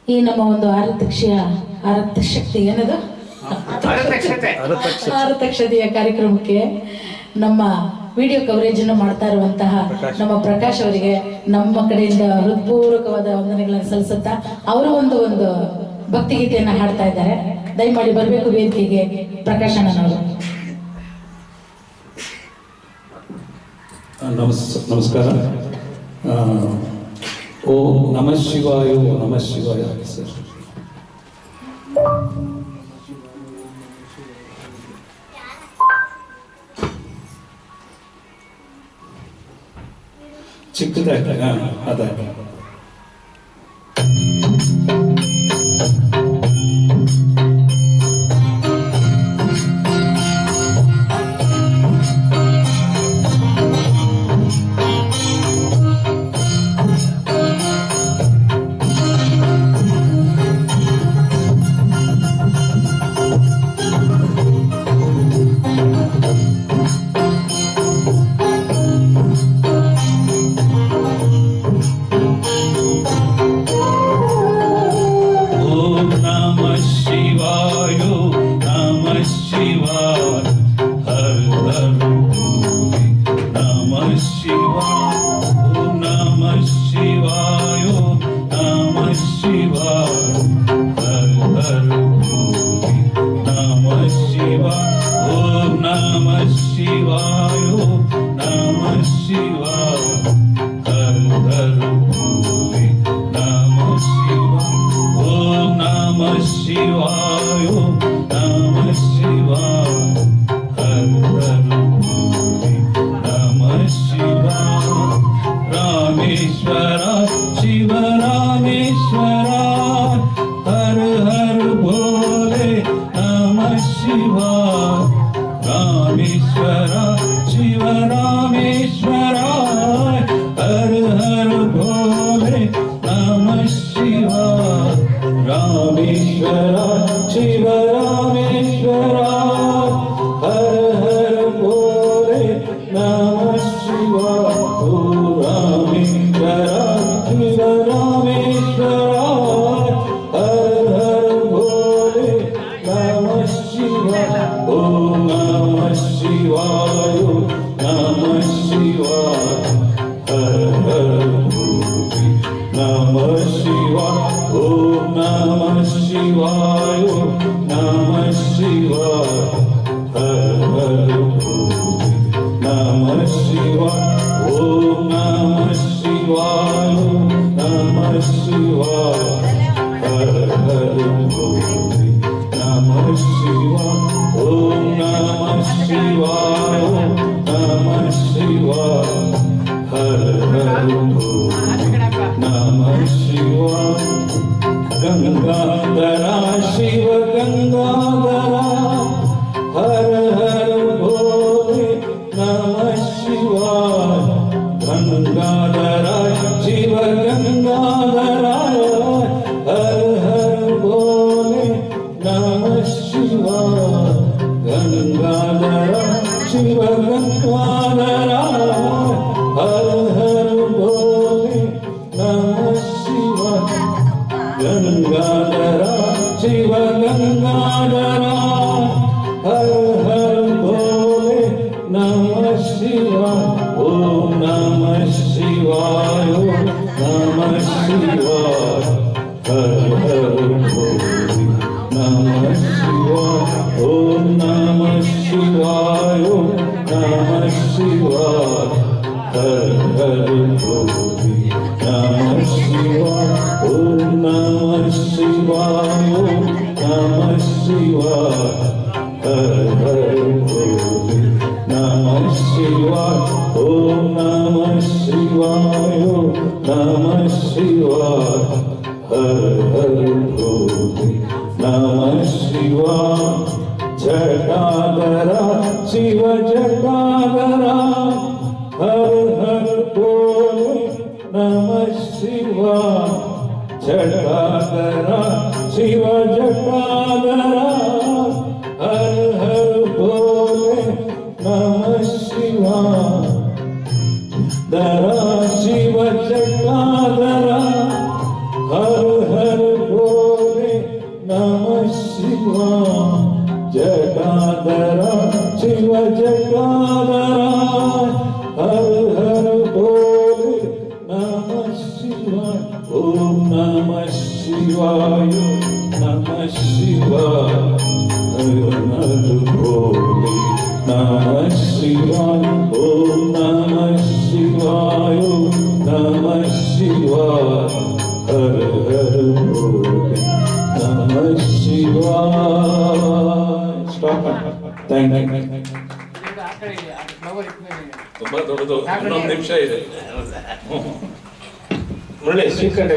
ಈ ನಮ್ಮ ಒಂದು ಆರತಕ್ಷತೆ ಏನದು ಆರತಕ್ಷತೆಯ ಕಾರ್ಯಕ್ರಮಕ್ಕೆ ನಮ್ಮ ವಿಡಿಯೋ ಕವರೇಜ್ ಅನ್ನು ಮಾಡ್ತಾ ಇರುವಂತಹ ನಮ್ಮ ಪ್ರಕಾಶ್ ಅವರಿಗೆ ನಮ್ಮ ಕಡೆಯಿಂದ ಹೃತ್ಪೂರ್ವಕವಾದ ವಂದನೆಗಳನ್ನು ಸಲ್ಲಿಸುತ್ತಾ ಅವರು ಒಂದು ಭಕ್ತಿಗೀತೆಯನ್ನ ಹಾಡ್ತಾ ಇದ್ದಾರೆ. ದಯಮಾಡಿ ಬರಬೇಕು ವೇದಿಕೆಗೆ ಪ್ರಕಾಶ್ ಅಣ್ಣನವರು. ನಮಸ್ಕಾರ. ಓಂ ನಮಃ ಶಿವಾಯ, ಓಂ ನಮಃ ಶಿವಾಯ. ಸರ್ ಚಿಕ್ಕದಾಗಿ ಅದಾಗಿ शिव जटाधरा हर हर ಶಿವ ಜಟಾಧರ ಶಿವ ಜಟಾಧರ ಹರ ಹರ ಬೋಲೆ ನಮ ಶಿವಾಯ ಓಂ ನಮ ಶಿವಾಯ ನಮ ಶಿವಾಯ ಹರ ಹರ ಬೋಲೆ ನಮ ಶಿವಾಯ ಓಂ ನಮ ಶಿವಾಯ ನಮ ಶಿವಾಯ ಹರ ಹರ ಬೋಲೆ ನಮ ಶಿವಾಯ. ಸ್ಟಾಪ್. Thank you. ತುಂಬಾ ದೊಡ್ಡದು, 11 ನಿಮಿಷ ಇದೆ. ಮುರಳಿ ಸ್ವೀಕರಣೆ